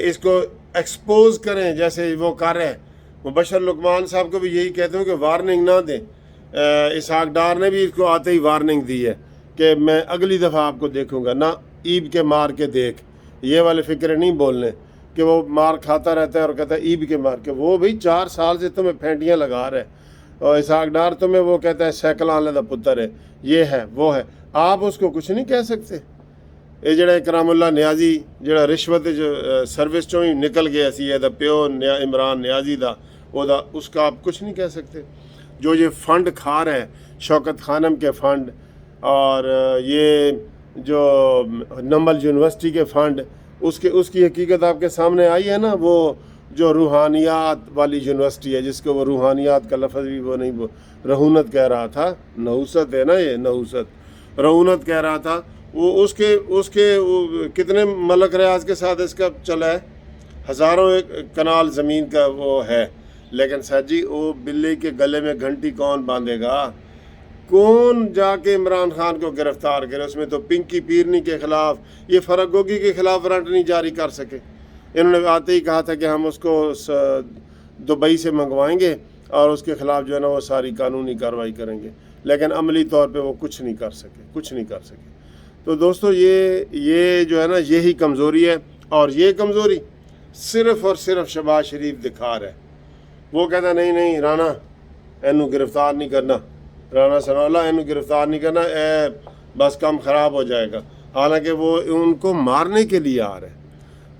اس کو ایکسپوز کریں جیسے وہ کر رہے ہیں. مبشر لقمان صاحب کو بھی یہی کہتے ہوں کہ وارننگ نہ دیں. اسحاق ڈار نے بھی اس کو آتے ہی وارننگ دی ہے کہ میں اگلی دفعہ آپ کو دیکھوں گا، نہ عیب کے مار کے دیکھ. یہ والے فکرے نہیں بولنے کہ وہ مار کھاتا رہتا ہے اور کہتا ہے عیب کے مار کے. وہ بھائی 4 سال سے تمہیں پھینٹیاں لگا رہے، اور اسحاق ڈار تمہیں وہ کہتا ہے سیکلان دا پتر ہے، یہ ہے وہ ہے. آپ اس کو کچھ نہیں کہہ سکتے. یہ جڑا اکرام اللہ نیازی جڑا رشوت جو سروس چوں ہی نکل گیا سی ہے دا پیو عمران نیازی دا وہ دا، اس کا آپ کچھ نہیں کہہ سکتے. جو یہ فنڈ کھا رہے ہیں شوکت خانم کے فنڈ، اور یہ جو نمبل یونیورسٹی کے فنڈ، اس کی حقیقت آپ کے سامنے آئی ہے نا. وہ جو روحانیات والی یونیورسٹی ہے، جس کو وہ روحانیات کا لفظ بھی وہ نہیں، وہ رہونت کہہ رہا تھا، نحوست ہے نا، یہ نحوست رہونت کہہ رہا تھا. وہ اس کے کتنے ملک ریاض کے ساتھ اس کا چلا ہے، ہزاروں کنال زمین کا وہ ہے. لیکن سر جی وہ بلی کے گلے میں گھنٹی کون باندھے گا؟ کون جا کے عمران خان کو گرفتار کرے؟ اس میں تو پنکی پیرنی کے خلاف، یہ فرق گوگی کے خلاف وارنٹ نہیں جاری کر سکے. انہوں نے آتے ہی کہا تھا کہ ہم اس کو دبئی سے منگوائیں گے اور اس کے خلاف جو ہے نا وہ ساری قانونی کارروائی کریں گے، لیکن عملی طور پہ وہ کچھ نہیں کر سکے. تو دوستو یہ جو ہے نا یہی کمزوری ہے، اور یہ کمزوری صرف اور صرف شہباز شریف دکھا رہا ہے. وہ کہتا نہیں رانا اینو گرفتار نہیں کرنا، رانا ثناءاللہ اینو گرفتار نہیں کرنا، بس کام خراب ہو جائے گا. حالانکہ وہ ان کو مارنے کے لیے آ رہے ہیں.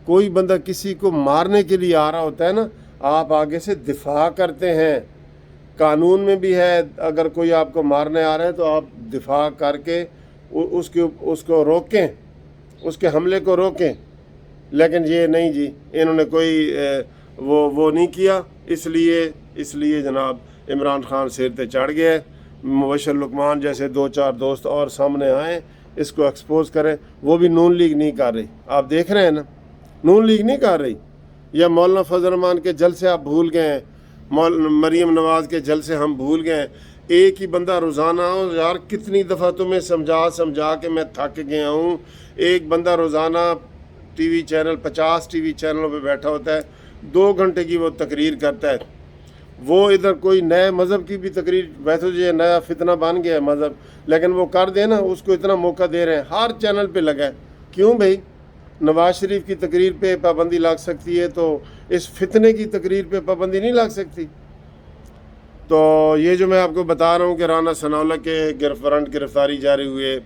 کوئی بندہ کسی کو مارنے کے لیے آ رہا ہوتا ہے نا، آپ آگے سے دفاع کرتے ہیں. قانون میں بھی ہے اگر کوئی آپ کو مارنے آ رہا ہے تو آپ دفاع کر کے اس کو روکیں، اس کے حملے کو روکیں. لیکن یہ نہیں جی، انہوں نے کوئی وہ نہیں کیا. اس لیے جناب عمران خان سیر تے چڑھ گیا. مبشر لقمان جیسے 2-4 دوست اور سامنے آئیں، اس کو ایکسپوز کریں. وہ بھی نون لیگ نہیں کر رہی، آپ دیکھ رہے ہیں نا، نون لیگ نہیں کر رہی. یا مولانا فضل الرحمان کے جلسے آپ بھول گئے ہیں، مریم نواز کے جلسے ہم بھول گئے ہیں. ایک ہی بندہ روزانہ، یار کتنی دفعہ تمہیں سمجھا کے میں تھک گیا ہوں. ایک بندہ روزانہ T V channel 50 T V چینلوں پہ بیٹھا ہوتا ہے، 2 گھنٹے کی وہ تقریر کرتا ہے. وہ ادھر کوئی نئے مذہب کی بھی تقریر، ویسے جو یہ نیا فتنہ بن گیا ہے مذہب، لیکن وہ کر دے نا، اس کو اتنا موقع دے رہے ہیں، ہر چینل پہ لگا ہے. کیوں بھائی؟ نواز شریف کی تقریر پہ پابندی لگ سکتی ہے تو اس فتنے کی تقریر پہ پابندی نہیں لگ سکتی. تو یہ جو میں آپ کو بتا رہا ہوں کہ رانا ثناءاللہ کے گرفتاری جاری ہوئے.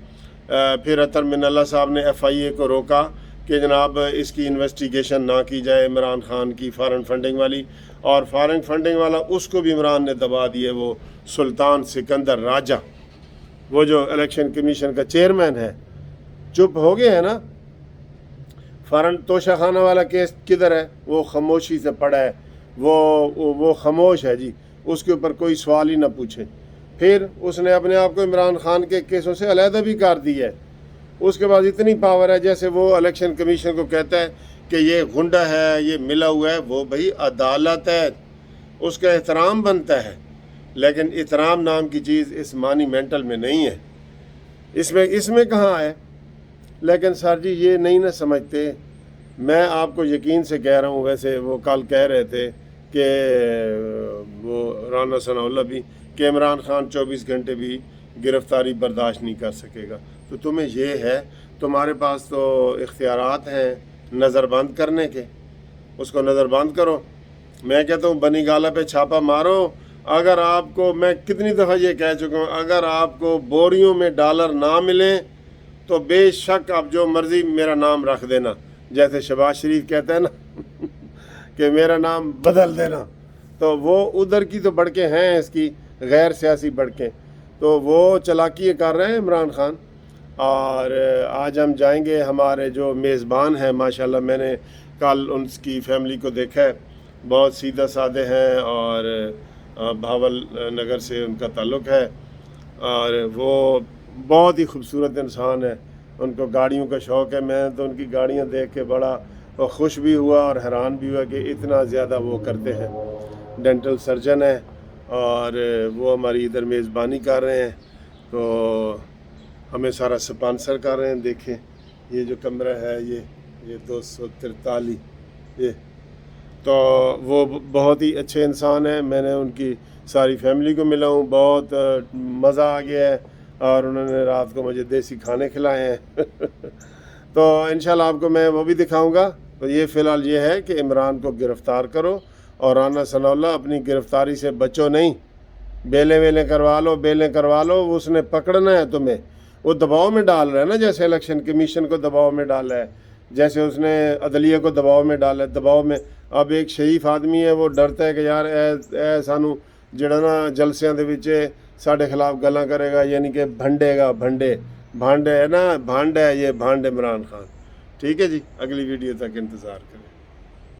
پھر اطہر من اللہ صاحب نے FIA کو روکا کہ جناب اس کی انویسٹیگیشن نہ کی جائے عمران خان کی فارن فنڈنگ والی، اور فارن فنڈنگ والا اس کو بھی عمران نے دبا دیے. وہ سلطان سکندر راجہ، وہ جو الیکشن کمیشن کا چیئرمین ہے، چپ ہو گئے ہیں نا. فارن توشہ خانہ والا کیس کدھر ہے؟ وہ خاموشی سے پڑا ہے، وہ خاموش ہے جی، اس کے اوپر کوئی سوال ہی نہ پوچھے. پھر اس نے اپنے آپ کو عمران خان کے کیسوں سے علیحدہ بھی کر دی ہے. اس کے بعد اتنی پاور ہے، جیسے وہ الیکشن کمیشن کو کہتا ہے کہ یہ غنڈہ ہے، یہ ملا ہوا ہے. وہ بھائی عدالت ہے، اس کا احترام بنتا ہے، لیکن احترام نام کی چیز اس مانیمنٹل میں نہیں ہے، اس میں کہاں ہے. لیکن سر جی یہ نہیں نہ سمجھتے. میں آپ کو یقین سے کہہ رہا ہوں، ویسے وہ کل کہہ رہے تھے کہ وہ رانا ثناءاللہ بھی کہ عمران خان 24 گھنٹے بھی گرفتاری برداشت نہیں کر سکے گا. تو تمہیں یہ ہے، تمہارے پاس تو اختیارات ہیں نظر بند کرنے کے، اس کو نظر بند کرو. میں کہتا ہوں بنی گالہ پہ چھاپا مارو. اگر آپ کو، میں کتنی دفعہ یہ کہہ چکا ہوں، اگر آپ کو بوریوں میں ڈالر نہ ملیں تو بے شک آپ جو مرضی میرا نام رکھ دینا. جیسے شہباز شریف کہتا ہے نا کہ میرا نام بدل دینا. تو وہ ادھر کی تو بڑکیں ہیں، اس کی غیر سیاسی بڑکیں، تو وہ چالاکی کر رہے ہیں عمران خان. اور آج ہم جائیں گے، ہمارے جو میزبان ہیں ماشاءاللہ، میں نے کل ان کی فیملی کو دیکھا ہے، بہت سیدھا سادے ہیں اور بھاول نگر سے ان کا تعلق ہے، اور وہ بہت ہی خوبصورت انسان ہے. ان کو گاڑیوں کا شوق ہے. میں تو ان کی گاڑیاں دیکھ کے بڑا خوش بھی ہوا اور حیران بھی ہوا کہ اتنا زیادہ وہ کرتے ہیں. ڈینٹل سرجن ہے اور وہ ہماری ادھر میزبانی کر رہے ہیں، تو ہمیں سارا سپانسر کر رہے ہیں. دیکھیں یہ جو کمرہ ہے، یہ 243 یہ تو وہ بہت ہی اچھے انسان ہیں. میں نے ان کی ساری فیملی کو ملا ہوں, بہت مزہ آ گیا ہے, اور انہوں نے رات کو مجھے دیسی کھانے کھلائے ہیں. تو انشاءاللہ آپ کو میں وہ بھی دکھاؤں گا. تو یہ فی الحال یہ ہے کہ عمران کو گرفتار کرو, اور رانا ثناء اللہ اپنی گرفتاری سے بچو نہیں. بیلیں کروا لو, اس نے پکڑنا ہے تمہیں. وہ دباؤ میں ڈال رہا ہے نا, جیسے الیکشن کمیشن کو دباؤ میں ڈالا ہے, جیسے اس نے عدلیہ کو دباؤ میں ڈالا ہے. دباؤ میں اب ایک شریف آدمی ہے, وہ ڈرتا ہے کہ یار اے سانو جڑا نا جلسیاں دے وچ ساڈے خلاف گلاں کرے گا, یعنی کہ بھنڈے گا. بھانڈ ہے نا, بھانڈ ہے یہ, بھانڈ عمران خان. ٹھیک ہے جی, اگلی ویڈیو تک انتظار کریں.